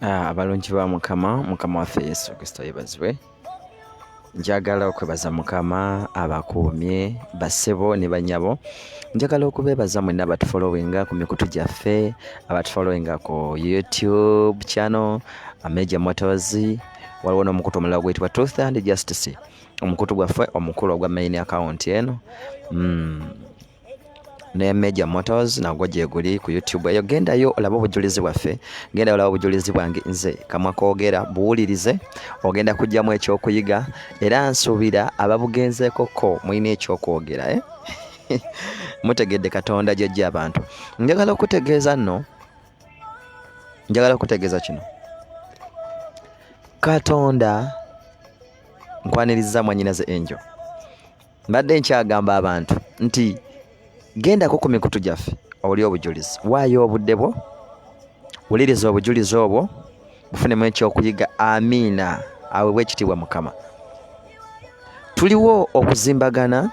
Abalungi ba mukama waffe Yesu Kristo yebazibwe. Njagala okwebaza mukama abakuumye bassebo ne banyabo. Njagala okubeebaza mwenna abatufollowinga ku mikutu gyaffe, abatufollowinga ku YouTube channel Major Motors. Waliwo n'omukutu omulala gwetibwa Truth and Justice, omukutu gwaffe omukulu ogwa main account eno ne Major Motors nagwo gye guli ku YouTube eyo. Gendayo olaba obujulizi bwaffe, genda olaba obujulizi bwange nze kamwa koogera buwulirize, ogenda kujjamu ekyokuyiga era nsuubira ababugenzeekoko mulina ekyokwogera mutegedde Katonda gy'ajja abantu. Njagala okutegeeza kino. Katonda nkwaniriza mwannyinaze Angel. Mbadde nkyagamba abantu nti gendako ku mikutu gyaffe oli obujulizi, waayo obudde bwo wuliriza obujulizi obwo bufunemu ekyokuyiga. Amiina, aweebwe ekitiibwa Mukama. Tuliwo okuzimbagana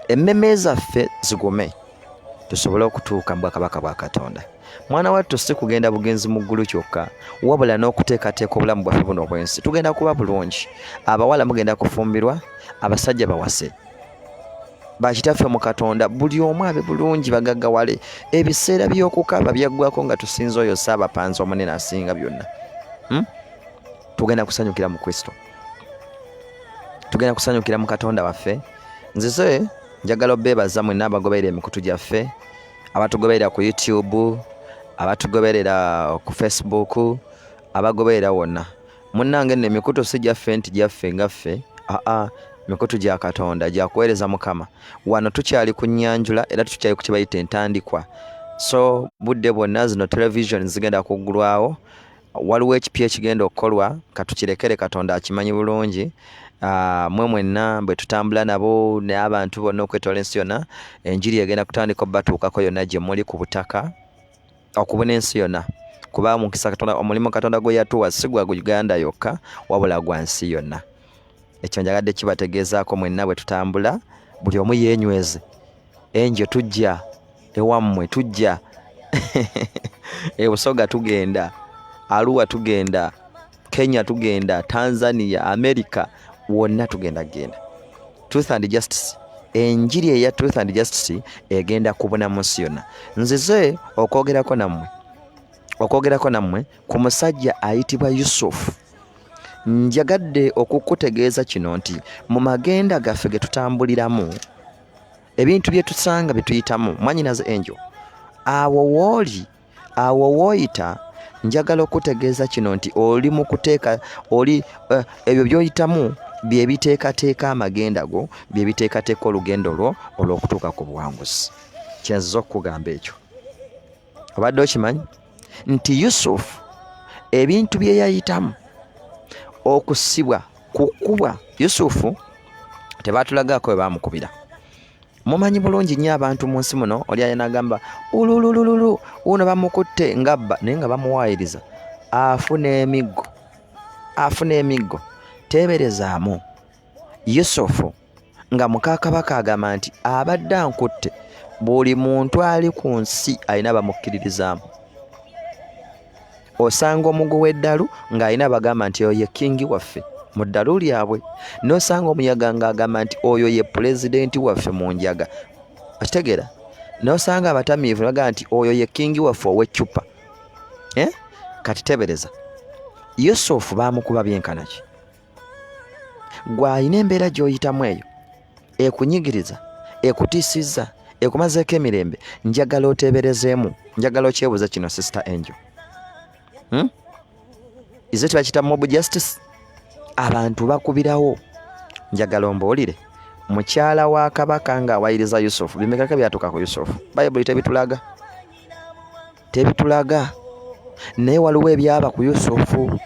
emmeme zaffe zigume tusobole okutuuka mu bwakabaka bwa Katonda. Mwana wattu si kugenda bugenzi mu ggulu kyokka, wabula n'okuteekateeka obulamu bwaffe buno obw'ensi. Tugenda kuba bulungi, abawala mugenda kufumbirwa, abasajja bawase, bakitaffe mu Katonda buli omu abe bulungi, bagaggawale. Ebiseera by'okukaba byaggwako nga tusinza oyo Ssaabapanzi omunene asinga byonna. Tugenda kusanyukira mu Kristo, tugenda kusanyukira mu Katonda waffe. Nzize njagala obeebaza mwenna abagoberera emikutu gyaffe, abatugoberera ku YouTube, abatugoberera ku Facebook, abagoberera wonna. Munnange nno emikutu si gyaffe nti gyaffe ngaffe, mikutu gya Katonda gya kuweereza Mukama. Wano tukyali ku nnyanjula era tukyali ku kibayita entandikwa. So budde bwonna zino television zigenda kuggulwawo, waliwo ekipya ekigenda okukolwa, katukirekere, Katonda akimanyi bulungi. Mwe mwenna bwe tutambula nabo n'abantu bonna okwetoola ensi yonna, enjiri egenda kutandika obbatuukako yonna gye muli ku butaka okubuna ensi yonna, kuba mukisa Katonda, omulimu Katonda gwe yatuwa si gwa Uganda yokka wabula gwa nsi yonna. Ekyo njagadde kibategeezaako mwenna bwe tutambula, buli omu yeenyweze. Enjo tujja ewammwe, tujja Busoga tugenda, Arua tugenda, Kenya tugenda, Tanzania, America, wonna tugenda. Truth and Justice, enjiri eya Truth and Justice egenda kubuna mu nsi yonna. Nzize okwogerako nammwe ku musajja ayitibwa Yusufu. Njagadde okukutegeeza kino nti mu magenda gaffe ge tutambuliramu, ebintu bye tusanga bye tuyitamu, mwannyinaze Angel, awo wooyita, njagala okutegeeza kino nti oli mu kuteeka, ebyo by'oyitamu bye biteekateeka amagenda go, bye biteekateeka olugendo lwo olw'okutuuka ku buwanguzi. Kyenziza okukugamba ekyo. Obadde okimanyi nti Yusufu ebintu bye yayitamu okusibwa, kukubwa, Yusufu tebatulagako we baamukubira. Mumanyi bulungi nnyo abantu mu nsi muno, oli ayanagamba ululululu uno bamukutte ngabba, naye nga bamuwaayiriza afuna emiggo. Teeberezaamu Yusufu nga muka kabaka agamba nti abadde ankutte, buli muntu ali ku nsi alina bamukkiririzaamu. Osanga omugwe w'eddalu ng'alina bagamba nti oyo ye kingi waffe mu ddalu lyabwe, n'osanga omuyaga ng'agamba nti oyo ye pulezidenti waffe mu njaga. Okitegeera? N'osanga abatamiivu bagamba nti oyo ye kingi waffe ow'eccupa. Kati tebereza, Yusufu baamukuba byenkana ki? Gwe alina embeera gy'oyitamu eyo ekunyigiriza, ekutiisizza, ekumazeeko emirembe. Njagala oteeberezeemu, njagala okyebuuza kino Sister Angel. Ize tebakita mob justice? Abantu bakubirawo. Njagala ombuulire, mukyala wa kabaka ng'awayiriza Yusufu, bimekaka byatuuka ku Yusufu? Bayibuli tebitulaga. Naye waliwo ebyaba ku Yusufu,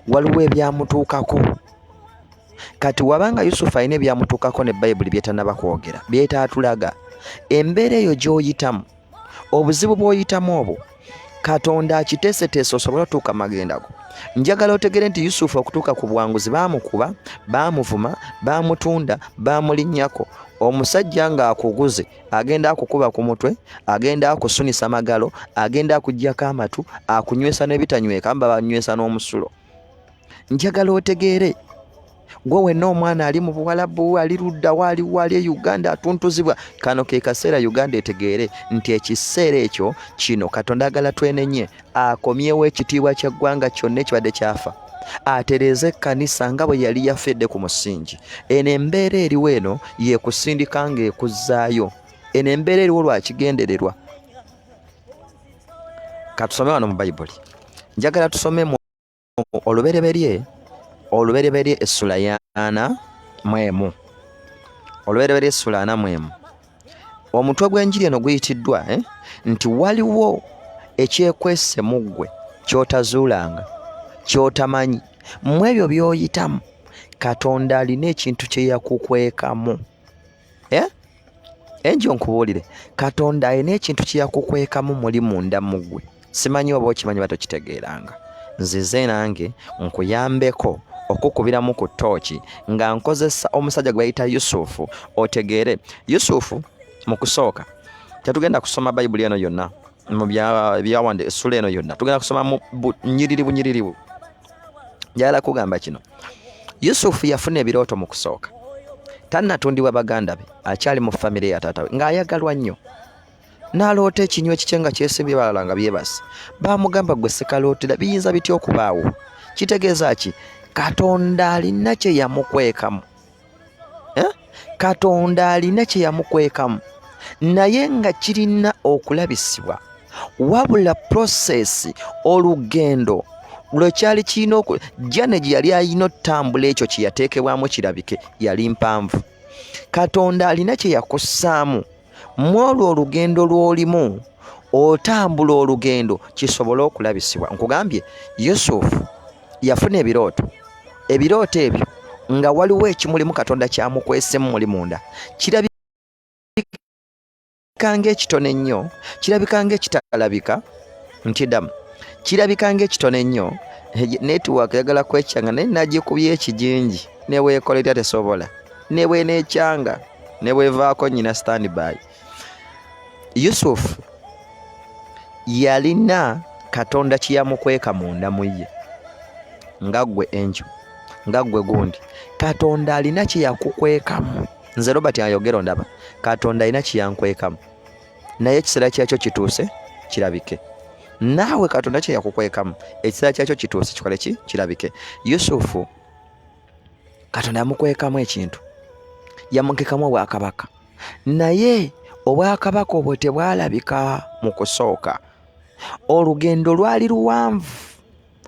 waliwo ebyamutuukako. Kati wabanga Yusufu alina ebyamutuukako ne Bayibuli byetannaba kwogera, byetaatulaga, embeera eyo gy'oyitamu, obuzibu bw'oyitamu obwo, Katonda akiteeseteese osobole otuuka magenda go. Njagala otegere nti Yusufu okutuuka ku buwanguzi baamukuba, baamuvuma, baamutunda, baamulinnyako, omusajja ng'akuguze agenda akukuba ku mutwe, agenda akusunisa magalo, agenda akuggyako amatu, akunywesa n'ebitanyweka, amba banywesa n'omusulo. Njagala otegeere gwe wenna omwana ali mu Buwalabu, ali ludda wali e Uganda atuntuzibwa. Kano ke kaseera Uganda etegeere nti ekiseera ekyo kino Katonda agala twenenye akomyewo ekitiibwa ky'eggwanga kyonna ekibadde kyafa, atereeze ekkanisa nga bwe yali yafedde ku musingi. Eno embeera eriwo eno yeekusindika ng'ekuzzaayo. Eno embeera eriwo lwakigendererwa. Katusome wano mu Bayibuli. Njagala tusome mu olubereberye essula ya 4 olubereberye essula 4 omutwe gw'enjiri eno guyitiddwa nti waliwo ekyekwese mugwe ky'otazuulanga, ky'otamanyi. Mu ebyo by'oyitamu Katonda alina ekintu kye yakukwekamu. Enjo nkubuulire, Katonda alina ekintu kye yakukwekamu muli munda mugwe. Simanyi oba okimanyi batokitegeeranga. Nzize nange nkuyambeko okukubiramu ku ttooki nga nkozesa omusajja gwe bayita Yusufu. Otegeere Yusufu mu kusooka tetugenda kusoma Bayibuli eno yonna mu byawande essula eno yonna, tugenda kusoma mu bunyiriribu. Njagala kugamba kino, Yusufu yafuna ebirooto mu kusooka. Tannatundibwa baganda be, akyali mu famire ya taata we ng'ayagalwa nnyo. N'aloota ekinywa ekikye nga kyesimbye balala nga byebase. Baamugamba gwe sekalootera, biyinza bitya okubaawo? Kitegeeza ki? Katonda alina kye yamukwekamu. Katonda alina kye yamukwekamu, naye nga kirina okulabisibwa. Wabula prosesi, olugendo lwekyali kirina jjane gye yali alina otambula ekyo kye yateekebwamu kirabike yali mpanvu. Katonda alina kye yakussaamu mwolwo olugendo lw'olimu, otambula olugendo kisobole okulabisibwa. Nkugambye Yusufu yafuna ebirooto ebyo nga waliwo ekimulimu Katonda kyamukwesemu muli munda. Kirabika ng'ekitone ennyo, kirabika ng'ekitalabika ntiddamu, kirabika ng'ekitone ennyo. Netiwaaka yagala kwekyanga naye nagikubye ekijinji neweekolerya tesobola, nebweneekyanga nebwevaako nnyina standby. Yusufu yalina Katonda kye yamukweka munda mu ye. Nga ggwe enju, nga ggwe gundi, Katonda alina kye yakukwekamu. Nze Robert ayogera ondaba, Katonda alina kye yankwekamu, naye ekiseera kyakyo kituuse kirabike. Naawe Katonda kye yakukwekamu, ekiseera kyakyo kituuse kikole ki? Kirabike. Yusufu Katonda yamukwekamu ekintu, yamukekamu obwakabaka, naye obwakabaka obwo tebwalabika mu kusooka. Olugendo lwali luwanvu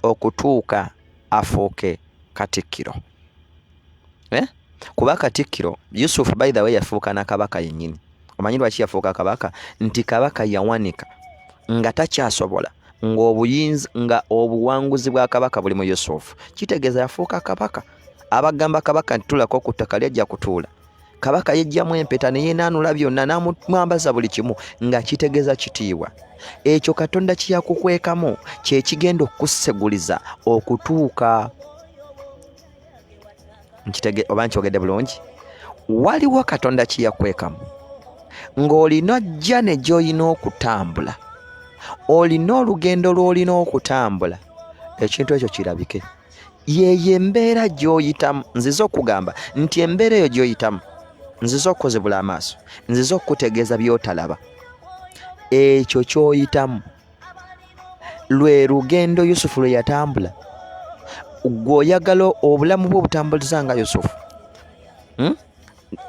okutuuka afuuke katikkiro. Kuba katikkiro Yusufu by the way yafuuka na kabaka yennyini. Omanyi lwaki yafuuka kabaka? Nti kabaka yawanika nga takyasobola, nga obuwanguzi bwa kabaka buli mu Yusufu. Kitegeeza yafuuka kabaka. Abagamba kabaka ntitulako ku ttaka lyajja kutuula. Kabaka yejjamu empeta ne yeenaanula byonna n'amwambaza buli kimu, nga kitegeeza kitiibwa. Ekyo Katonda kye yakukwekamu kye kigenda okukuseguliza okutuuka. Oba nkyogedde bulungi? Waliwo Katonda kye yakwekamu ng'olina jja ne gy'olina okutambula, olina olugendo lw'olina okutambula, ekintu ekyo kirabike. Yeyo embeera gy'oyitamu. Nziza okugamba nti embeera eyo gy'oyitamu, nziza okukozebula amaaso, nziza okukutegeeza by'otalaba. Ekyo ky'oyitamu lwe lugendo Yusufu lwe yatambula. Gw'oyagala obulamu bwe obutambuliza nga Yusufu.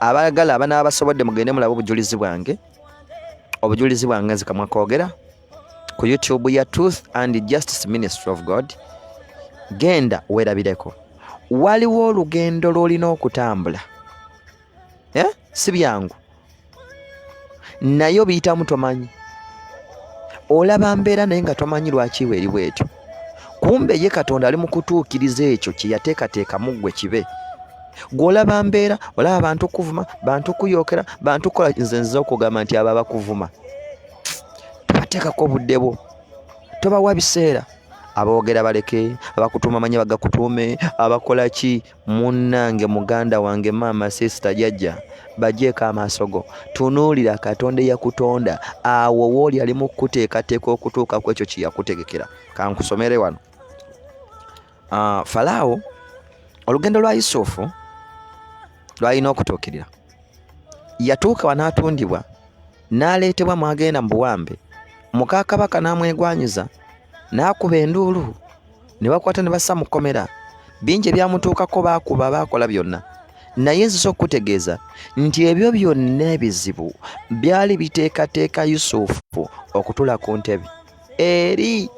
Abayagala abanaabasobodde mugende mulaba obujulizi bwange. Obujulizi bwange nzikamwa kwogera ku YouTube ya Truth and Justice Ministry of God. Genda weerabireko. Waliwo olugendo lw'olina okutambula. Si byangu, naye obiyitamu tomanyi. Olaba mbeera naye nga tomanyi lwaki weeri bwetyo. Kumbe ye Katonda ali mu kutuukiriza ekyo kye yateekateeka mu ggwe kibe. Gw'olaba mbeera, olaba bantu kuvuma, bantu kuyookera, bantu kola. Nze okugamba nti ababa kuvuma tobateekako budde bwo, tobawa biseera. aboogera baleke, abakutuuma manyi bagakutuume, abakola ki? Munnange, muganda wange, maama, sister, jjajja, bagyeko amasogo. Tunuulira Katonda eyakutonda, awo wooli ali mu kuteekateeka okutuuka ku ekyo kye yakutegekera. Kankusomere wano. Falaawo, olugendo lwa Yusufu lwalina okutuukirira. Yatuuka wanaatundibwa, n'aleetebwa mwagenda mu buwambe. Muka kabaka n'amwegwanyiza, n'akuba enduulu, ne bakwata ne bassa mu kkomera. Bingi ebyamutuukako baakuba, baakola byonna. Naye nziza okutegeeza nti ebyo byonna ebizibu byali biteekateeka Yusufu okutula ku ntebe eri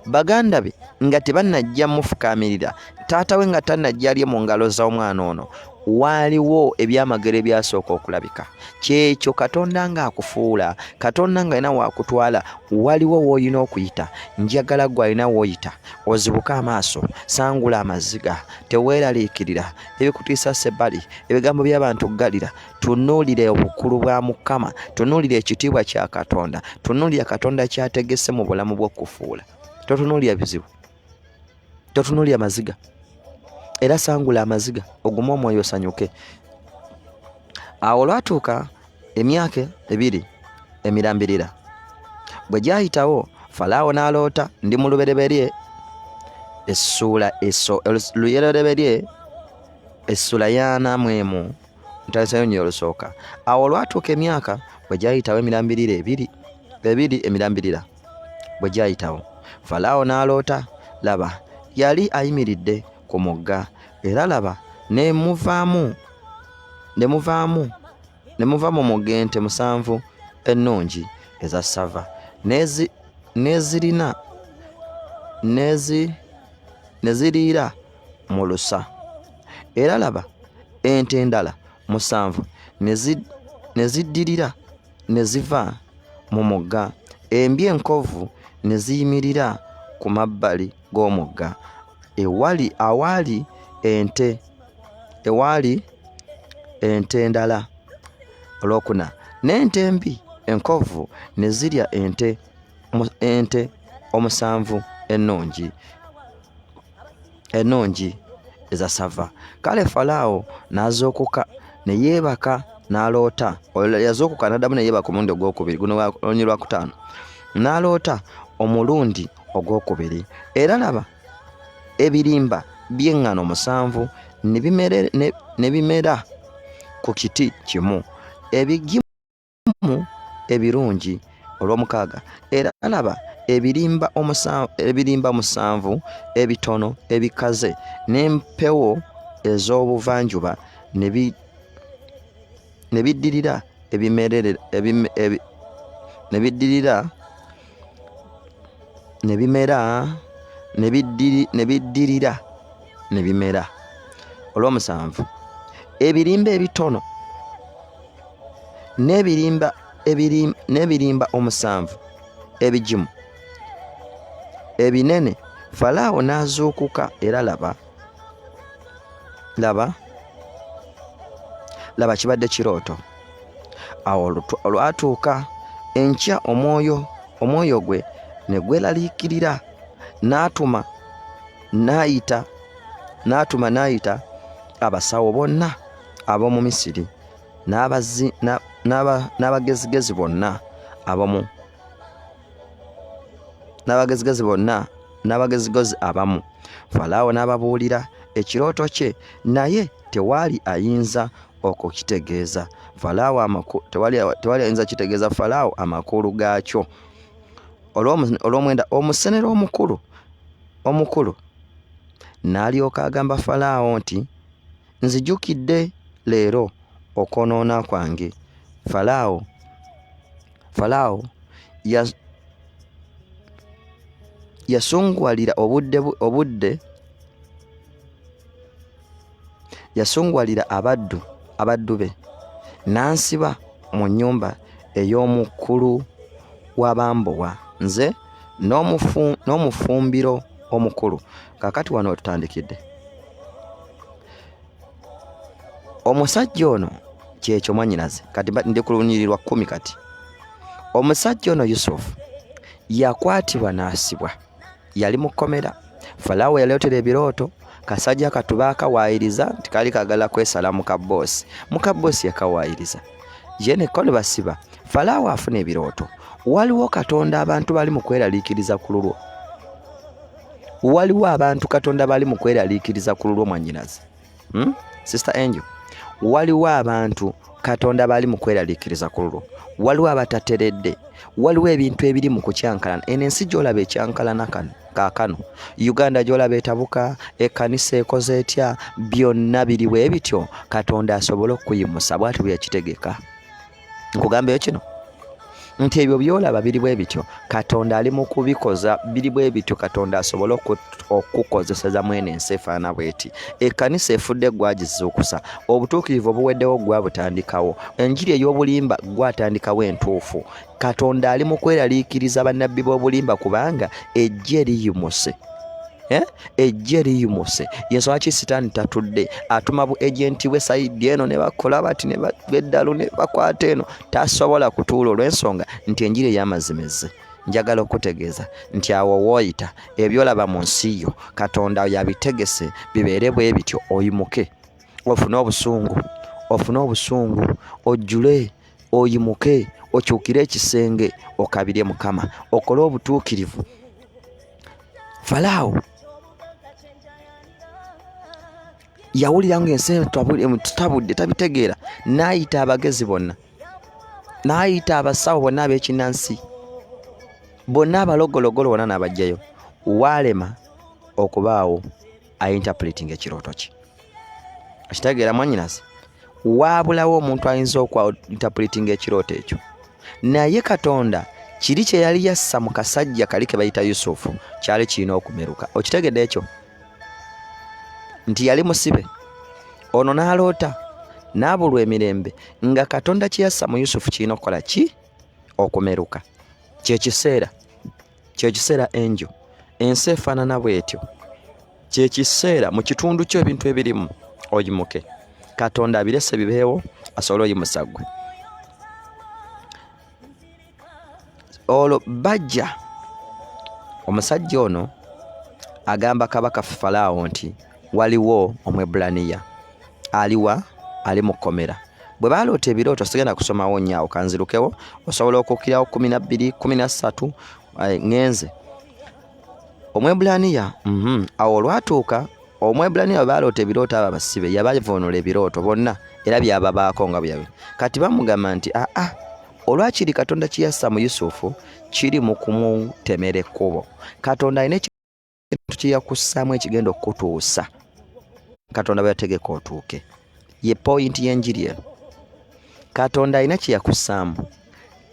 baganda be nga tebannajja mufukaamirira, taata we nga tannajja alye mu ngalo z'omwana ono. Waaliwo ebyamagero ebyasooka okulabika. Kyekyo Katonda ng'akufuula, Katonda ng'alina waakutwala, waliwo w'olina okuyita. Njagala gwe alina w'oyita, ozibuke amaaso, sangula amaziga, teweeraliikirira ebikutiisa sebbali, ebigambo by'abantu ggalira. Tunuulire obukulu bwa Mukama, tunuulire ekitiibwa kya Katonda, tunuulire Katonda kyategese mu bulamu bw'okufuula. Totunuulira bizibu, totunuulira maziga, era sangula amaziga, ogume omwoyo osanyuke. Awo olwatuuka emyaka 2 emirambirira, bwe gyayitawo, Falaawo n'aloota, ndi mu lubereberye essula y'ana mu emu, ntalisayo nnyo olusooka. Awo olwatuuka emyaka bwe gyayitawo emirambirira 2 emirambirira, bwe gyayitawo, Falaawo n'aloota, laba, yali ayimiridde ku mugga, era laba ne muvaamu mugga ente 7 ennungi eza ssava, neziriira mu lusa. Era laba ente endala 7 neziddirira ne ziva mu mugga, embi enkovu ne ziyimirira ku mabbali g'omugga awaali ente endala. Olwokuna, n'ente embi enkovu ne zirya ente 7 ennungi eza ssava. Kale Falaawo n'azookuka ne yeebaka n'aloota. Yazookuka n'addamu ne yeebaka omulundi ogwokubiri, guno olunyi lwa 5. N'aloota omulundi ogwokubiri, era laba ebirimba by'eŋŋano 7 ne bimera ku kiti kimu, ebigimu ebirungi. Olw'omukaaga, era laba ebirimba 7 ebitono ebikaze, n'empewo ez'obuvanjuba ne biddirira ne bimera. Olw'omusanvu, ebirimba ebitono n'ebirimba 7 ebigimu ebinene. Falaawo n'azuukuka, era laba kibadde kirooto. Awo olwatuuka enkya, omwoyo gwe ne gweraliikirira, n'atuma n'ayita abasawo bonna ab'omu Misiri n'abagezigezi bonna abamu. Falaawo n'ababuulira ekirooto kye, naye tewaali ayinza okukitegeeza Falaawo amakulu gaakyo. Olw'omwenda, omusenero omukulu n'alyoka agamba Falaawo nti, nzijukidde leero okwonoona kwange. Falaawo yasunguwalira yasunguwalira abaddu be, n'ansiba mu nnyumba ey'omukulu w'abambowa, nze n'omufumbiro omukulu. Kaakati wano tutandikidde. Omusajja ono kyekyo mwannyinaze, kati ndi ku lunyiriri lwa 10. Kati omusajja ono Yusufu yakwatibwa n'asibwa, yali mukomera. Falaawo yaleetera ebirooto, kasajja katuba akawaayiriza nti kali kagala kwesala mukabboosi yakawaayiriza ye ne kole basiba. Falaawo afuna ebirooto. Waliwo Katonda abantu bali mu kweraliikiriza ku lulwo. Waliwo abantu Katonda bali mu kweraliikiriza ku lulwo mwannyinaze. Sister Angel, waliwo abantu Katonda bali mu kweraliikiriza ku lulwo. Waliwo abatateredde. Waliwo ebintu ebiri mu kukyankalana. Eno ensi gy'olaba ekyankalana kaakano, Uganda gy'olaba etabuka, ekkanisa ekoze etya, byonna biri bwe bityo. Katonda asobole okuyimusa bw'ati bwe yakitegeka. Nkugambeyo kino nti ebyo by'olaba biri bwe bityo, Katonda ali mu kubikoza biri bwe bityo. Katonda asobole okukozeseza mwene ensi efaana bweti. Ekkanisa efudde gwagizuukusa, obutuukirivu obuweddewo gwabutandikawo, enjiri ey'obulimba gwatandikawo entuufu. Katonda ali mu kweraliikiriza bannabbi b'obulimba kubanga ejje liyimuse. Ejje liyimuse. Yensonga ki Sitaani tatudde atuma bu ejenti we sayidi eno ne bakola bati ne beddalu ne bakwata eno, tasobola kutuula olw'ensonga nti enjiri ey'amazima. Njagala okutegeeza nti awo wooyita ebyolaba mu nsi yo Katonda yabitegese bibeere bwe bityo. Oyimuke ofune obusungu, ojjule, oyimuke, okyukire ekisenge, okabire Mukama, okole obutuukirivu. Falaawo yawulira ng'ensi tutabudde tabitegeera, n'ayita abagezi bonna, n'ayita abasawo bonna ab'ekinnansi, bonna abalogologolo bonna n'abajjayo. Waalema okubaawo ayinterpreting ekirooto kye. Akitegeera mwannyinaze? Waabulawo omuntu ayinza okwa-interpreting ekirooto ekyo. Naye Katonda kiri kye yali yassa mu kasajja kali ke bayita Yusufu kyali kirina okumeruka. Okitegedde ekyo? Nti yali musibe, ono n'aloota n'abulwa emirembe, nga Katonda kye yassa mu Yusufu kirina okukola ki? Okumeruka. Kyekiseera Angel, ensi efaanana bw'etyo. Kyekiseera mu kitundu kyo ebintu ebirimu oyimuke. Katonda abirese bibeewo, asobole oyimusa ggwe. Olwo bajja omusajja ono agamba kabaka Falaawo nti waliwo Omwebbulaniya aliwa, ali mu kkomera. Bwe baloota ebirooto sigenda kusomawo nnyo, kanzirukewo osobola okukkirawo 12, 13 ngenze. Omwebbulaniya awo olwatuuka Omwebbulaniya bwe baloota ebirooto abo abasibe yabavuunula ebirooto bonna era byababaako nga byabe. Kati bamugamba nti olwakiri Katonda kye yassa mu Yusufu kiri mu kumutemera ekkubo. Katonda alina ekintu kye yakussaamu ekigenda okutuusa Katonda bwe yategeka otuuke. Ye point y'enjiri eno. Katonda alina kye yakussaamu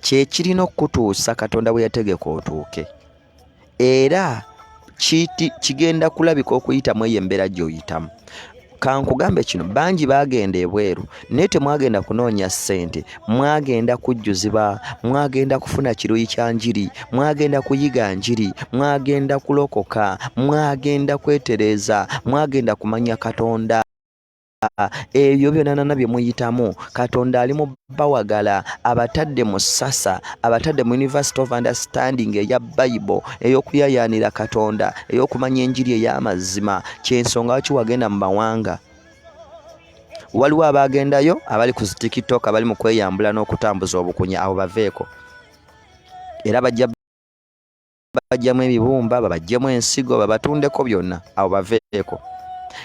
kye kirina okutuusa Katonda bwe yategeka otuuke. Era kigenda kulabika okuyitamu eyo embeera gy'oyitamu. Kankugambe kino, bangi bagenda ebweru naye temwagenda kunoonya ssente, mwagenda kujjuzibwa, mwagenda kufuna kiruyi kya njiri, mwagenda kuyiga njiri, mwagenda kulokoka, mwagenda kwetereeza, mwagenda kumanya Katonda. Ebyo byonna bye muyitamu Katonda ali mu bawagala, abatadde mu ssasa, abatadde mu University of Understanding eya Bible, ey'okuyayaanira Katonda, ey'okumanya enjiri ey'amazima. Kyensonga lwaki wagenda mu mawanga. Waliwo abagendayo abali ku TikTok abali mu kweyambula n'okutambuza obukunya, abo baveeko. Era bajjamu ebibumba, babajjemu ensigo, babatundeko byonna, abo baveeko.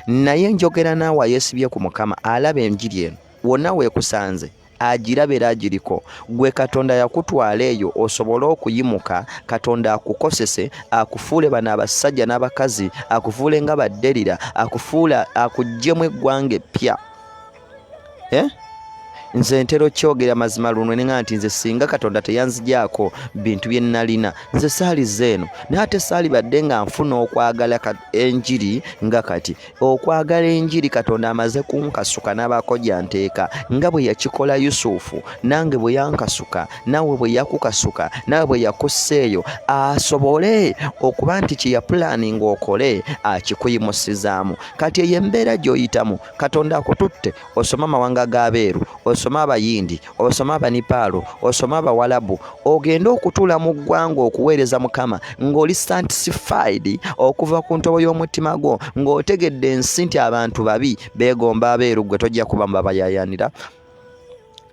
Naye njogera naawe ayeesibye ku Mukama, alaba enjiri eno, wonna weekusanze, agirabe era agiriko. Gwe Katonda yakutwala eyo osobole okuyimuka. Katonda akukosese, akufuule bano abasajja n'abakazi, akufuule nga badderira, akuggyemu eggwanga eppya. Nze ntero kyogera mazima luno nenga nti nze singa Katonda teyanzigyako bintu bye nnalina, nze saalize eno naye ate saalibadde nga nfuna okwagala enjiri nga kati. Okwagala enjiri Katonda amaze kunkasuka n'abaako gyanteeka nga bwe yakikola Yusufu, nange bwe yankasuka, nawe bwe yakukasuka, nawe bwe yakusseeyo, asobole okuba nti kye yapulaninga okole akikuyimusizaamu. Kati eyo embeera gy'oyitamu Katonda akututte, osoma amawanga g'abeeru, osoma abayindi, osoma abanipaalo, osoma abawalabu, ogenda okutuula mu ggwanga okuweereza Mukama ng'oli sanctified okuva ku ntobo y'omutima gwo, ng'otegedde ensi nti abantu babi beegomba abeeru, gwe tojja kuba mubayayanira.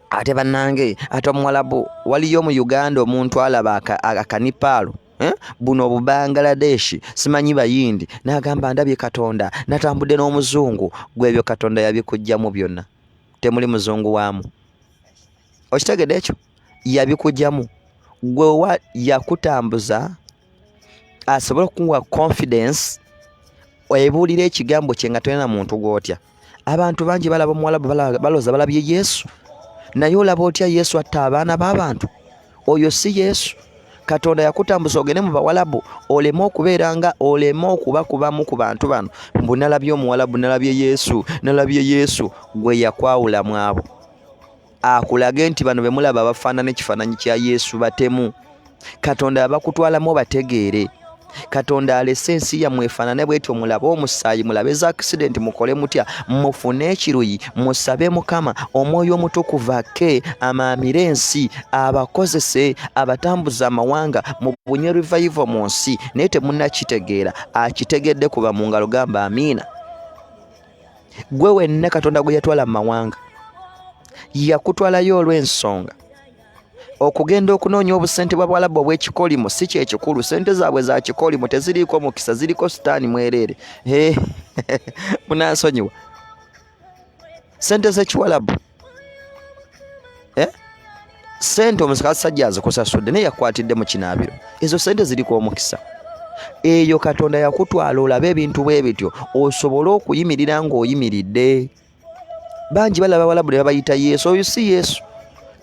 Ate bannange, ate omuwalabu, waliyo mu Uganda omuntu alaba akanipaalo buno Obubangladeshi, simanyi bayindi, n'agamba ndabye Katonda, natambudde n'omuzungu. Gwe ebyo Katonda yabikugjamu byonna, temuli muzungu waamu. Okitegedde ekyo? Yabikugjamu. Gwe yakutambuza asobole okuwa confidence ebuulira ekigambo kye nga tolina muntu gw'otya. Abantu bangi balaba omuwalabu balooza balabye Yesu, naye olaba otya Yesu atta abaana b'abantu? Oyo si Yesu. Katonda yakutambuza ogende mu bawalabu oleme okubeera nga oleme okubakubamu ku bantu bano. Mbu nalabye omuwalabu, nalabye Yesu, nalabye Yesu. Gwe yakwawula mu abo, akulage nti bano be mulaba bafaanana ekifaananyi kya Yesu batemu. Katonda abakutwalamu bategeere. Katonda alese ensi yammwe efaanane bw'etyo, mulabe omusaayi, mulabe za accident, mukole mutya, mufune ekiruyi, musabe Mukama Omwoyo Omutukuvu ake amaamire ensi, abakozese, abatambuza amawanga, mubunye revival mu nsi. Naye temunnakitegeera, akitegedde kuba mu ngalo, gamba amiina. Gwe wenna Katonda gwe yatwala mu mawanga yakutwalayo olw'ensonga okugenda okunoonya obusente bw'abawalabu obw'ekikolimo. Si kyekikulu, sente zaabwe za kikolimo teziriiko mukisa, ziriko sitaani mwereere. Munansonyiwa, sente z'ekiwalabu, sente omusajja azikusasudde naye yakwatidde mu kinaabiro, ezo sente ziriko omukisa. Eyo Katonda yakutwala olabe ebintu bwe bityo, osobole okuyimirira ng'oyimiridde. Bangi balaba abawalabu ne babayita Yesu, oyo si Yesu.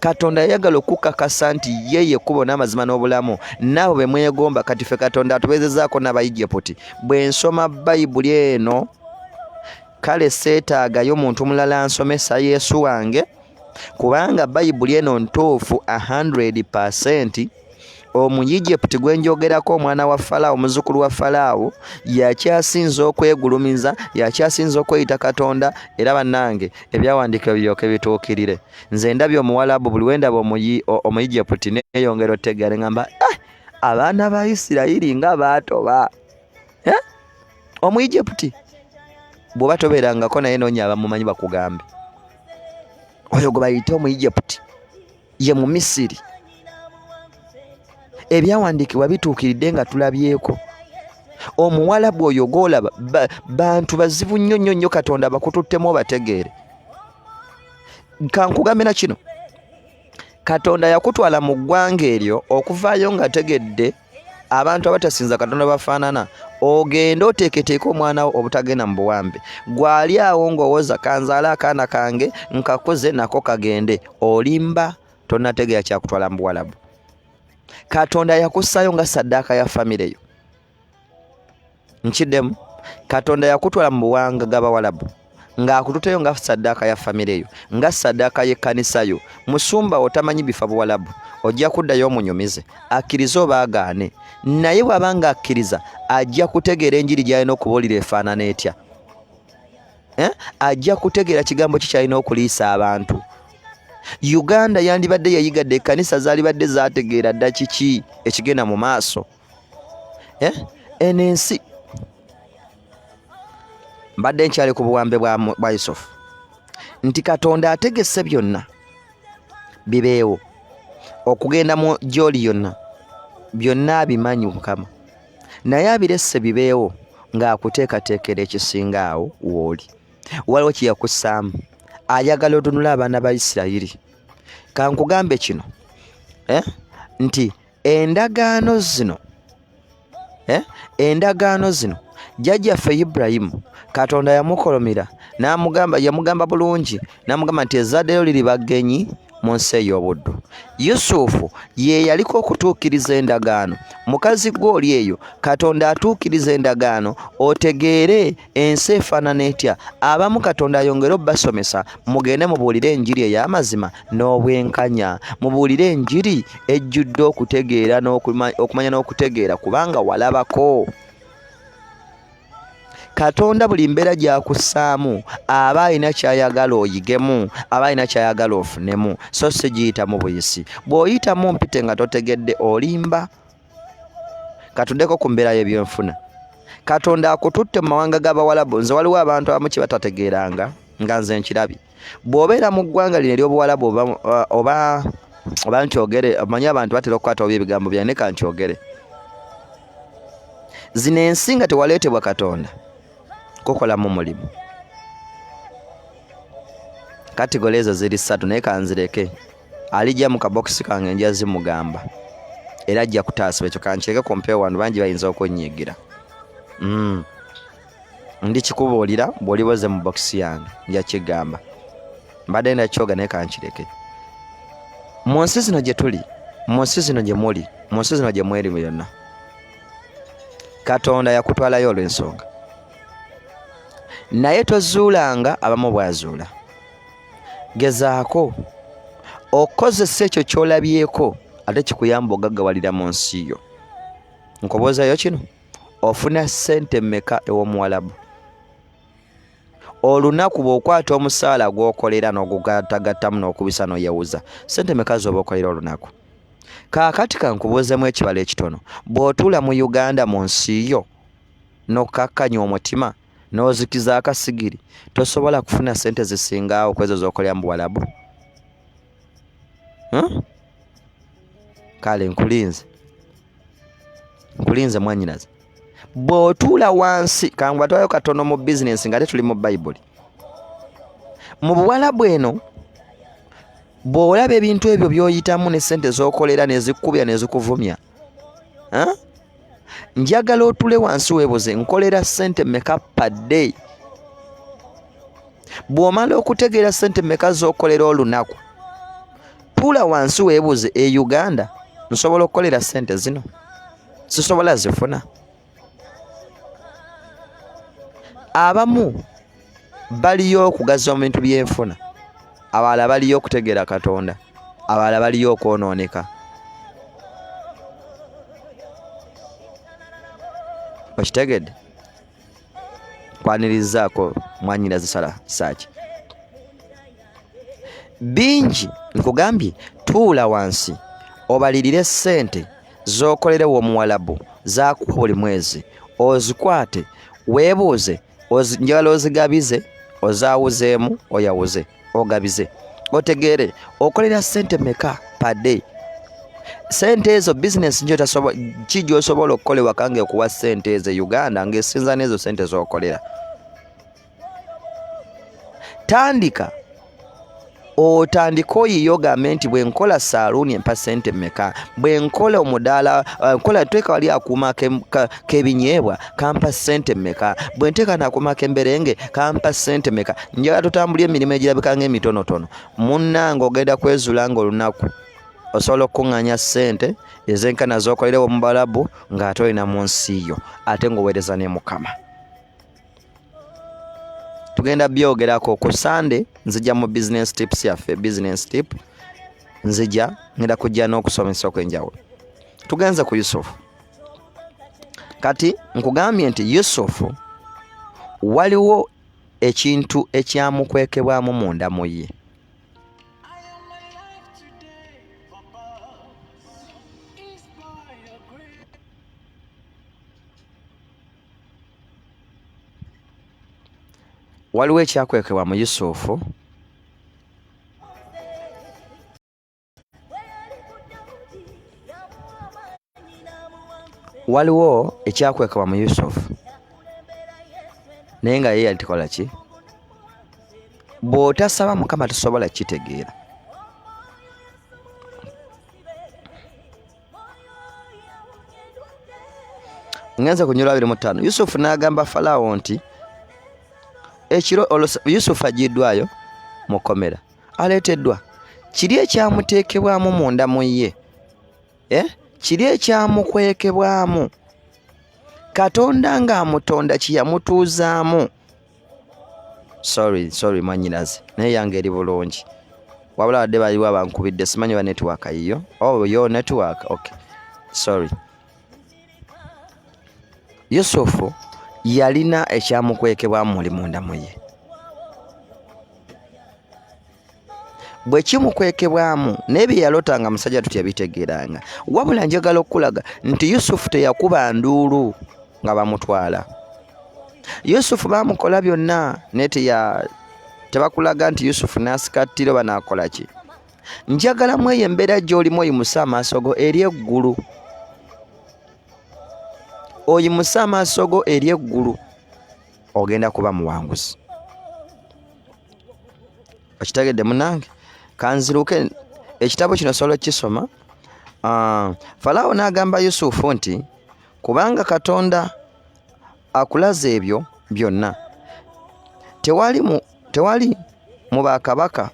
Katonda yayagala okukakasa nti yeye kkubo n'amazima n'obulamu, naabo be mwegomba. Kati ffe Katonda atubeezezaako n'Abayigiputi. Bwe nsoma Bayibuli eno, kale seetaagayo muntu mulala nsomesa Yesu wange, kubanga Bayibuli eno ntuufu 100%. Omuyigiputi gwe njogerako, omwana wa Falaawo, muzzukulu wa Falaawo, yakyasinza okwegulumiza, yakyasinza okweyita Katonda. Era bannange, ebyawandiikibwa biryoke bituukirire. Nze ndabye omuwalabu, buli we ndaba omuyigiputi neeyongera otegeera, ngamba abaana ba Isirayiri nga baatoba. Omuyigiputi bw'oba tobeerangako naye noonya abamumanyi bakugambe. Oyo gwe bayita omuyigiputi ye mu Misiri. Ebyawandiikibwa bituukiridde nga tulabyeko. Omuwalabu oyo gw'olaba bantu bazibu nnyo Katonda bakututtemu obategeere. Kankugambe na kino, Katonda yakutwala mu ggwanga eryo okuvaayo nga tegedde abantu abatasinza Katonda bafaanana, ogenda oteeketeeka omwana wo obutagenda mu buwambe. Gwali awo ng'owooza kanzaala akaana kange nkakuze nako kagende, olimba tonnategeera kyakutwala mu buwalabu. Katonda yakussayo nga saddaaka ya famire yo. Nkiddemu, Katonda yakutwala mu buwanga g'abawalabu ng'akututeyo nga saddaaka ya famire yo, nga saddaaka y'ekkanisa yo. Musumba otamanyi bifa buwalabu, ojja kuddayo omunyumize, akkirize oba agaane. Naye bw'abanga akkiriza, ajja kutegeera enjiri gy'alina okubuulira efaanana etya. Ajja kutegeera kigambo ki kyalina okuliisa abantu. Uganda yandibadde yayigadde, ekkanisa zaalibadde zaategeera dda kiki ekigenda mu maaso. Eno ensi mbadde nkyali ku buwambe bwa Yusufu nti Katonda ategese byonna bibeewo, okugenda mu gy'oli yonna byonna abimanyi Mukama, naye abiresse bibeewo ng'akuteekateekera ekisinga awo w'oli. Waliwo kye yakussaamu, ayagala otunula abaana ba Isirayiri. Kankugambe kino nti endagaano zino jjajjaffe Ibulayimu Katonda yamukolomera yamugamba bulungi, n'amugamba nti ezzadde lyo liri baggenyi mu nsi ey'obuddu. Yusufu ye yaliko okutuukiriza endagaano. Mukazi gw'oli eyo, Katonda atuukiriza endagaano, otegeere ensi efaanana etya. Abamu Katonda ayongere obbasomesa, mugende mubuulire enjiri ey'amazima n'obwenkanya, mubuulire enjiri ejjudde okumanya n'okutegeera, kubanga walabako. Katonda buli mbeera gy'akussaamu aba alina ky'ayagala oyigemu, aba alina ky'ayagala ofunemu, so si giyitamu buyisi. Bw'oyitamu mpite nga totegedde olimba. Katuddeko ku mbeera y'ebyenfuna. Katonda akututte mu mawanga g'Abawalabu. Nze waliwo abantu abamu kye batategeeranga nga nze nkirabye. Bw'obeera mu ggwanga lino ery'Obuwalabu oba nkyogere, omanyi abantu batera okukwata oba ebigambo byange, ne ka nkyogere. Zino ensi nga tewaleetebwa Katonda, kukolamu mulimu. Kategole ezo ziri 3 naye kanzireke. Alijja mu kabokisi kange nja zimugamba. Era ajja kutaasiba ekyo kankireke ku mpewo wano bangi bayinza okunnyigira. Ndi kikubuulira bw'oliboze mu bokisi yange nja kigamba. Mbadde ndakyoga naye kankireke. Mu nsi zino gye tuli, mu nsi zino gye muli, mu nsi zino gye mweri byonna, Katonda yakutwalayo olw'ensonga. Naye tozuulanga abamu bwazuula. Gezaako okozesa ekyo ky'olabyeko ate kikuyamba ogaggawalira mu nsi yo. Nkoboozayo kino, ofuna ssente mmeka ew'Omuwalabu? Olunaku bw'okwata omusaala gw'okolera n'ogugattagattamu n'okubisa n'oyewuza, ssente mmeka z'oba okolera olunaku? Kaakati kankubuuzemu ekibalo ekitono. Bw'otuula mu Uganda mu nsi yo n'okkakkanya omutima n'ozikiza akasigiri, tosobola kufuna ssente zisinga ku ezo z'okolera mu Buwalabu? Kale nkulinze mwannyinaze. Bw'otuula wansi, kangubatwayo katono mu bizinensi nga tuli mu Bayibuli. Mu Buwalabu eno bw'olaba ebintu ebyo by'oyitamu ne ssente z'okolera ne zikkubya ne zikuvumya, njagala otule wansi weebuze, nkolera ssente mmeka per day? Bw'omala okutegeera ssente mmeka z'okolera olunaku, tuula wansi weebuze, e Uganda nsobola okukolera ssente zino? Sisobola zifuna. Abamu baliyo okugaza mu bintu by'enfuna, abalala baliyo okutegeera Katonda, abalala baliyo okwonooneka. Okitegedde? Kwanirizaako mwannyinaze sala saaki. Bingi nkugambye, tuula wansi obalirire ssente z'okolere w'Omuwalabu zaakuwa buli mwezi, ozikwate weebuuze, njagala ozigabize, ozaawuzeemu, oyawuze, ogabize, otegeere okolera ssente mmeka per day. Ssente ezo bizinesi ki gy'osobola okukola ewaka ng'ekuwa ssente ezo Uganda ng'esinza n'ezo ssente z'okolera? Tandika otandika oyiyo ogambe nti bwe nkola saaluuni empa ssente mmeka, bwe nkola omudaala nkola teeka wali akuuma k'ebinyeebwa kampa ssente mmeka, bwe nteeka n'akuuma k'emberenge kampa ssente mmeka. Njagala tutambulye emirimu egirabika ng'emitonotono. Munnange ogenda kwezuula ng'olunaku osobola okuŋŋaanya ssente ezenkana z'okolerewo mu Buwalabu ng'ate olina mu nsi yo, ate ng'oweereza ne Mukama. Tugenda byogerako ku Sande, nzija mu business tips yaffe, business tip. Ngenda kujja n'okusomesa okw'enjawulo. Tugenze ku Yusufu. Kati nkugambye nti Yusufu waliwo ekintu ekyamukwekebwamu munda mu ye. Waliwo ekyakwekebwa mu Yusufu naye nga ye yali tekola ki? Bw'otasaba Mukama tosobola kitegeera. Ngenze ku nnyirwa 25. Yusufu n'agamba Falaawo nti ekiro Yusufu agiddwayo mu kkomera, aleeteddwa. Kiri ekyamuteekebwamu munda mu ye, kiri ekyamukwekebwamu. Katonda ng'amutonda kiyamutuuzaamu. Sorry mwannyinaze, naye yange eri bulungi. Wabula badde baliwo abankubidde, simanyi ba network yiyo. Oh, yo network, okay. Sorry. Yusufu yalina ekyamukwekebwamu muli munda mu ye. Bwe kimukwekebwamu n'ebyo yalotanga musajja tutya bitegeranga. Wabula njagala okulaga nti Yusufu teyakuba nduulu nga bamutwala. Yusufu bamukola byonna naye tebakulaga nti Yusufu n'asikattira oba n'akola ki. Njagala mu eyo embeera gy'olimu oyimusa amaaso go eri eggulu. Oyimusa amaaso go eri eggulu, ogenda kuba muwanguzi. Okitegedde munange? Kanziruke ekitabo kino solo kisoma. Falaawo n'agamba Yusufu nti kubanga Katonda akulaza ebyo byonna, tewali mu bakabaka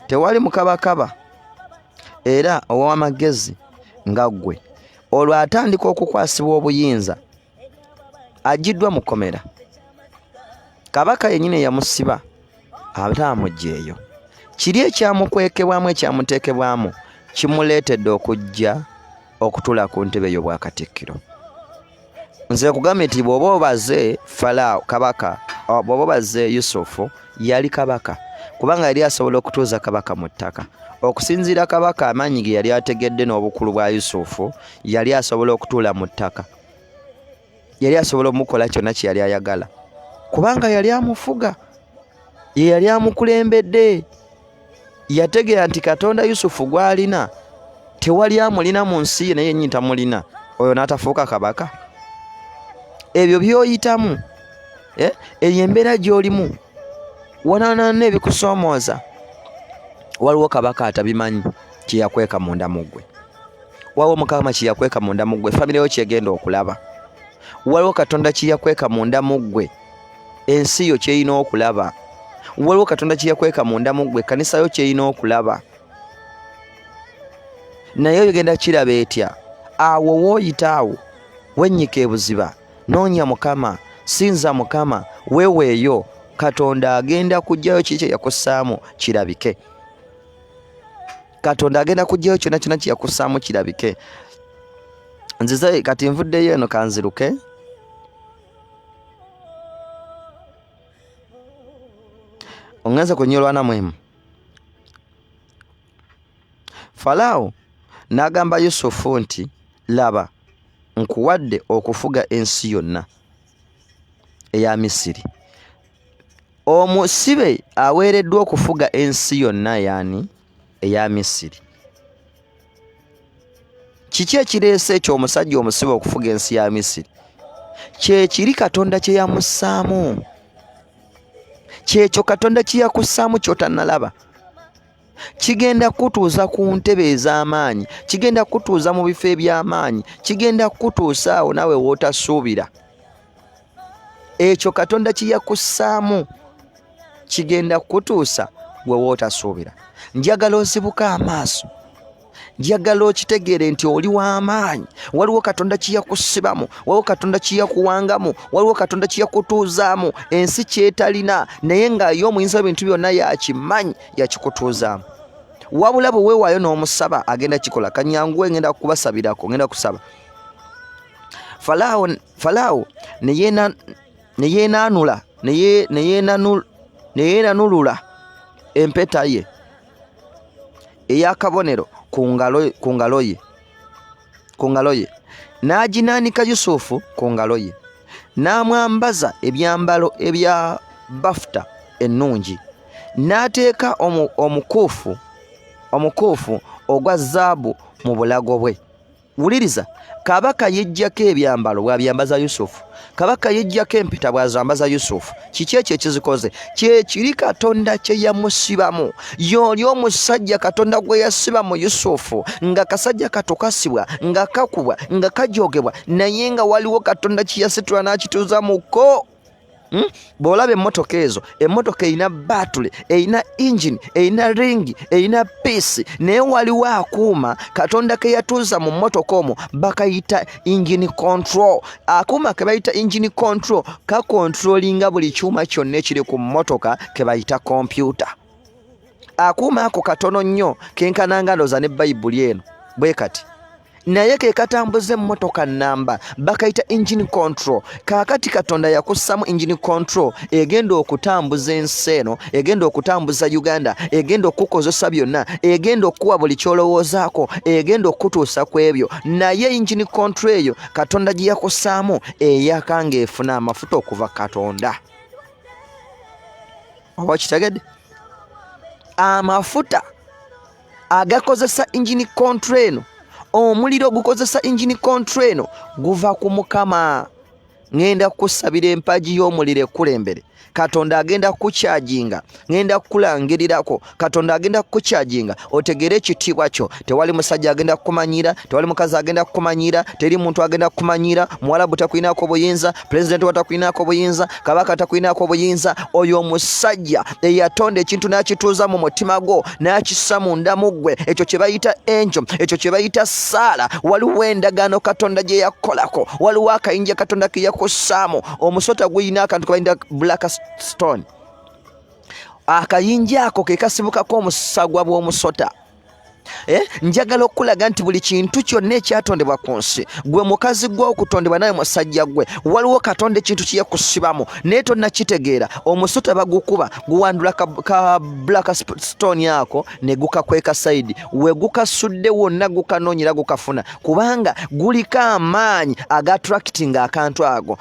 tewali mukabakaba era ow'amagezi nga ggwe, olwo atandika okukwasibwa obuyinza agiddwa mu kkomera. Kabaka yennyini yamusiba ataamugjeeyo. Kiri ekyamukwekebwamu ekyamuteekebwamu kimuleetedde okujja okutula ku ntebe y'obwakatikkiro. Nze kugambye nti bw'oba obaze Falaawo kabaka, bw'oba obaze Yusufu yali kabaka, kubanga yali asobola okutuuza kabaka mu ttaka. Okusinziira kabaka amaanyi ge yali ategedde n'obukulu bwa Yusufu, yali asobola okutuula mu ttaka. Yali asobola omukola kyonna kye yali ayagala, kubanga yali amufuga, ye yali amukulembedde. Yategeera nti Katonda Yusufu gw'alina tewali amulina mu nsi ye, naye yennyini tamulina, oyo n'atafuuka kabaka. Ebyo by'oyitamu, eyo embeera gy'olimu, wanaana n'ebikusoomooza, waliwo kabaka atabimanyi kyeyakweka munda mu ggwe. Waliwo Mukama kyeyakweka munda mu ggwe, famire yo kyegenda okulaba. Waliwo Katonda kyeyakweka munda mu ggwe, ensi yo kyeyina okulaba. Waliwo Katonda kyeyakweka munda mu ggwe, kanisa yo kyeyina okulaba. Naye ogenda kiraba etya? Awo wooyita awo, wennyika ebuziba, noonya Mukama, sinza Mukama, weeweeyo, Katonda agenda kuggyayo kiki kye yakussaamu kirabike. Katonda agenda kuggyayo kyonna kyonna kye yakussaamu kirabike. Nzize kati nvuddeyo eno kanziruke. Ongenze kunyolwana mwemu. Falaawo n'agamba Yusufu nti laba, nkuwadde okufuga ensi yonna eya Misiri. Omusibe aweereddwa okufuga ensi yonna yaani eya Misiri. Kiki ekireese ekyo omusajja omusibe okufuga ensi ya Misiri? Kyekiri Katonda kye yamussaamu. Kyekyo Katonda kye yakussaamu ky'otannalaba. Kigenda kutuuza ku ntebe ez'amaanyi, kigenda kutuuza mu bifo eby'amaanyi, kigenda kutuusa awo nawe w'otasuubira. Ekyo Katonda kye yakussaamu kigenda kutuusa gwe w'otasuubira. Njagala ozibuka amaaso, njagala okitegeere nti oli w'amaanyi. Waliwo Katonda kye yakussibamu, waliwo Katonda kye yakuwangamu, waliwo Katonda kye yakutuuzaamu. Ensi kyetalina naye nga ye omuyinza w'ebintu byonna yakimanyi, yakikutuuzaamu. Wabula bwe weewaayo n'omusaba agenda kikola. Kanyanguwe ngenda kubasabirako, ngenda kusaba. Falaawo ne yeenanulula empeta ye ey'akabonero ku ngalo ye, n'aginaanika Yusufu ku ngalo ye, n'amwambaza ebyambalo ebya bafuta ennungi, n'ateeka omukuufu ogwa zaabu mu bulago bwe. Wuliriza, kabaka yejjako ebyambalo bw'abyambaza Yusufu, kabaka yejjako empeta bw'azambaza Yusufu. Kiki ekyo ekizikoze? Kyekiri Katonda kye yamusibamu. Y'oli omusajja Katonda gwe yasiba mu Yusufu, nga kasajja katokasibwa, nga kakubwa, nga kajogebwa, naye nga waliwo Katonda kye yasitula n'akituuza muko. Bw'olaba emmotoka ezo, emmotoka erina baatule, erina engine, erina ringi, erina piisi, naye waliwo akuuma Katonda ke yatuuza mu mmotoka omwo bakayita engine control. Akuuma ke bayita engine control kakontrolinga buli kyuma kyonna ekiri ku mmotoka ke bayita kompyuta. akuuma ako katono nnyo kenkananga ndooza ne bayibuli eno bwe kati naye ke katambuza emmotoka nnamba bakayita engine control. Kaakati Katonda yakussamu engine control egenda okutambuza ensi eno, egenda okutambuza Uganda, egenda okukozesa byonna, egenda okuwa buli kyolowoozaako, egenda okutuusa ku ebyo. Naye engine control eyo Katonda gye yakussaamu eyakanga efuna amafuta okuva Katonda. Oba kitegedde? Amafuta agakozesa engine control eno, omuliro gukozesa engine control eno guva ku Mukama. Ngenda kusabira empagi y'omuliro ekulembere. Katonda agenda kukyajinga, ngenda kukulangirirako. Katonda agenda kukyajinga otegere ekitiibwa kyo. Tewali musajja agenda kukumanyira, tewali mukazi agenda kukumanyira, teri muntu agenda kukumanyira. Muwalabu takwinako buyinza, president watakwinako buyinza, kabaka takwinako buyinza. Oyo omusajja eyatonda ekintu n'akituuza mu mutima gwo n'akissa munda mugwe, ekyo kye bayita angel, ekyo kye bayita Saala. Waliwo endagaano Katonda gye yakolako, waliwo akayinja Katonda ke yakussaamu. Omusota guyina akantu kabayita black stone. Akayinja ako ke kasibukako omusagwa bw'omusota. Njagala okulaga nti buli kintu kyonna ekyatondebwa ku nsi, gwe mukazi gwe okutondebwa naye musajja gwe, waliwo Katonda ekintu kye yakusibamu naye tonnakitegeera. Omusota bagukuba guwandula ka black stone ako ne gukakweka side, we gukasudde wonna gukanoonyera gukafuna, kubanga guliko amaanyi agattracting akantu ago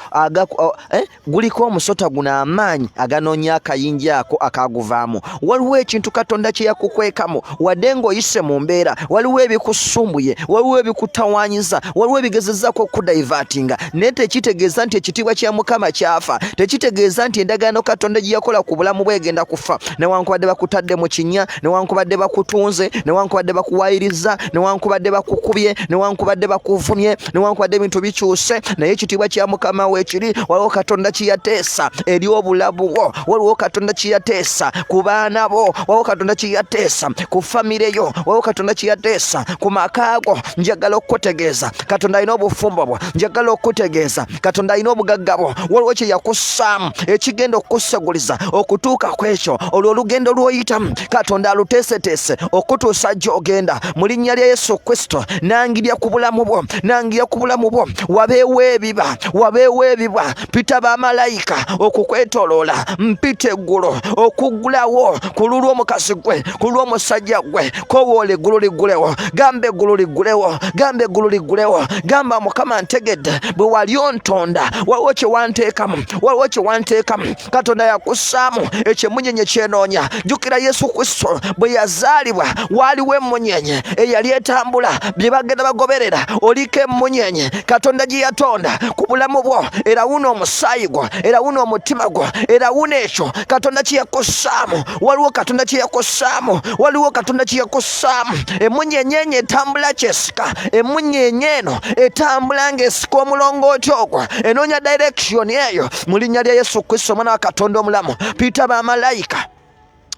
guliko omusota guno amaanyi aganoonya akayinja ako akaguvaamu. Waliwo ekintu Katonda kye yakukwekamu wadde ng'oyise mu mbeera, waliwo ebikusumbuye, waliwo ebikutawanyiza, waliwo ebigezezzaako okudaivatinga, naye tekitegeeza nti ekitiibwa kya Mukama kyafa. Tekitegeeza nti endagaano Katonda gye yakola ku bulamu bwe egenda kufa, newankubadde bakutadde mu kinnya, newankubadde bakutunze, newankubadde bakuwaayiriza, newankubadde bakukubye, newankubadde bakuvumye, newankubadde ebintu bikyuse, naye ekitiibwa kya Mukama weekiri. Waliwo Katonda kye yateesa eri obulamu bwo, waliwo Katonda kye yateesa ku baana bo, waliwo Katonda kye yateesa ku famire yo, waliwo Katonda kye yateesa ku maka go. Njagala okutegeeza Katonda alina obufumbo bwo, njagala okutegeeza Katonda alina obugagga bwo. Waliwo kye yakussaamu ekigenda okukuseguliza okutuuka ku ekyo olwo olugendo lw'oyitamu Katonda aluteeseteese okutuusa gy'ogenda. Mu linnya lya Yesu Kristo nangirya ku bulamu bwo, nangirya ku bulamu bwo. Wabeewo ebiba, wabeewo ebiba. Pita bamalayika okukwetoloola, mpita eggulu okuggulawo ku lulwo omukazi gwe, ku lulwo omusajja gwe. Kowoole eggulu liggulewo, gamba eggulu liggulewo, gamba eggulu liggulewo. Gamba Mukama ntegedde bwe wali ontonda, waliwo kye wanteekamu, waliwo kye wanteekamu. Katonda yakussaamu ekyemunyenye kyenoonya. Jjukira Yesu Kristo bwe yazaalibwa waaliwo emmunyenye eyali etambula, bye bagenda bagoberera. Oliko emmunyenye Katonda gye yatonda ku bulamu bwo, erawuna omusaayi gwo, erawuna omutima gwo, erawuna ekyo Katonda kye yakussaamu. Waliwo Katonda kye yakussaamu, waliwo Katonda kye yakussaamu. Emmunyenye enyo etambula kyesika, emmunyenye eno etambula ng'esika omulongooti ogwo, enoonya direction eyo. Mu linnya lya Yesu Kristo omwana wa Katonda omulamu, pita bamalayika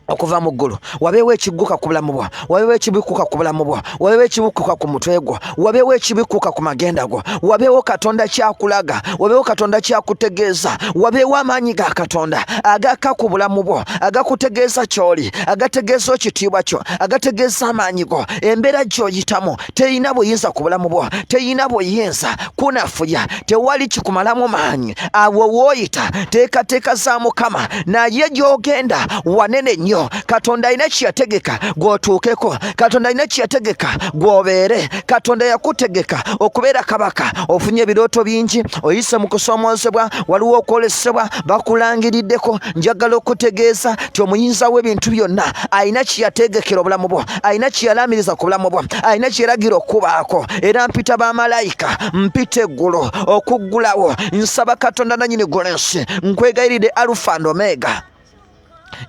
okuva mu ggulu. Wabeewo ekigguka ku bulamu bwo, wabeewo ekibikuka ku bulamu bwo, wabeewo ekibikuka ku mutwe gwo, wabeewo ekibikuka ku magenda go. Wabeewo Katonda kyakulaga, wabeewo Katonda kyakutegeeza, wabeewo amaanyi ga Katonda agaka ku bulamu bwo, agakutegeeza ky'oli, agategeeza ekitiibwa kyo, agategeeza amaanyi go. Embeera gy'oyitamu terina buyinza ku bulamu bwo, terina buyinza kunafuya, tewali kikumalamu maanyi. Awo w'oyita teekateeka za Mukama, naye gy'ogenda wanene nnyo. Katonda alina kye yategeka gw'otuukeko, Katonda alina kye yategeka gw'obeere. Katonda yakutegeka okubeera kabaka. Ofunye ebirooto bingi, oyise mu kusoomoozebwa, waliwo okwolesebwa, bakulangiriddeko. Njagala okutegeeza ti omuyinza w'ebintu byonna alina kye yategekera obulamu bwo, alina kye yalaamiriza ku bulamu bwo, alina kye yalagira okubaako. Era mpita bamalayika, mpita eggulu okuggulawo. Nsaba Katonda nannyini g'ensi, nkwegayiridde Alufa and Omega.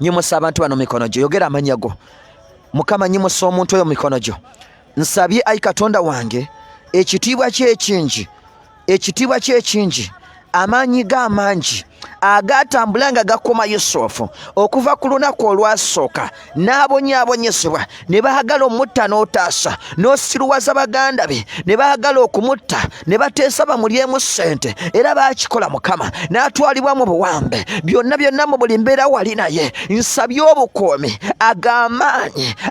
Nyimusa abantu bano mikono gyo, yogera amannya go. Mukama nyimusa omuntu oyo mikono gyo. Nsabye ayi Katonda wange ekitiibwa kye ekingi, ekitiibwa kye ekingi, amaanyi g'amangi agatambula nga gakoma Yusufu okuva ku lunaku olwasooka n'abonyaabonyezebwa ne baagala omutta n'otaasa n'osiruwaza baganda be ne baagala okumutta ne bateesa bamulyemu ssente era baakikola Mukama n'atwalibwa mu buwambe byonna mu buli mbeera wali naye nsabye obukuumi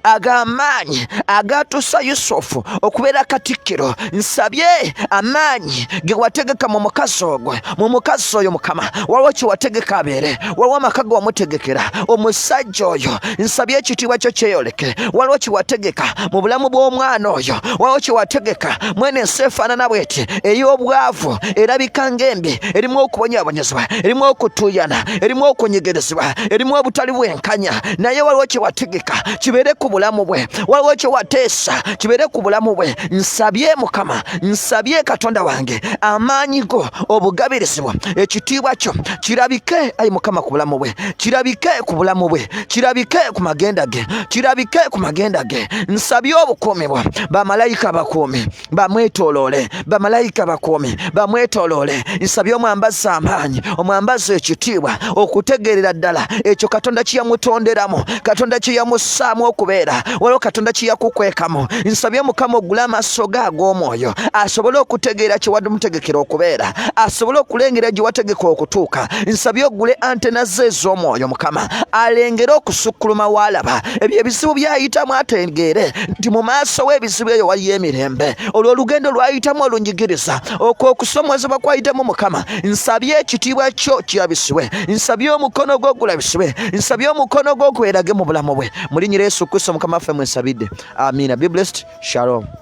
ag'amaanyi agatuusa Yusufu okubeera katikkiro nsabye amaanyi ge wategeka mu mukazi oyo Mukama waliwo kye wategeka abeere waliwo amaka ge wamutegekera omusajja oyo nsabye ekitiibwa kyo kyeyoleke waliwo kye wategeka mu bulamu bw'omwana oyo waliwo kye wategeka mwene ensi efaanana bw'eti ey'obwavu erabika ng'embi erimu okubonyaabonyezebwa erimu okutuuyana erimu okunyigirizibwa erimu obutali bwenkanya naye waliwo kye wategeka kibeere ku bulamu bwe waliwo kye wateesa kibeere ku bulamu bwe nsabye Mukama nsabye Katonda wange amaanyi go obugabirizibwa ekitiibwa kyo kirabike ayi Mukama ku bulamu bwe kirabike ku bulamu bwe kirabike ku magenda ge kirabike ku magenda ge nsabye obukuumi bwa bamalayika bakuumi bamwetooloole bamalayika bakuumi bamwetooloole nsabye omwambaza amaanyi omwambaza ekitiibwa okutegeerera ddala ekyo Katonda kye yamutonderamu Katonda kye yamussaamu okubeera waliwo Katonda kye yakukwekamu nsabye Mukama ogule amaaso ge ag'omwoyo asobole okutegeera kye wamutegekera okubeera asobole okulengera gye wategeka okutuuka nsabye ogule antena ze ez'omwoyo Mukama alengere okusukkuluma waalaba ebyo ebizibu byayitamu ategeere nti mu maaso w'ebizibu eyo waliyo emirembe olwo olugendo lwayitamu olunyigiriza okwo okusomozebwa kwayitamu Mukama nsabye ekitiibwa kyo kirabisibwe nsabye omukono gwo gulabisibwe nsabye omukono gwo gwerage mu bulamu bwe mu linnya lya Yesu Kristo Mukama waffe mwensabidde amiina. Be blessed. Shalom.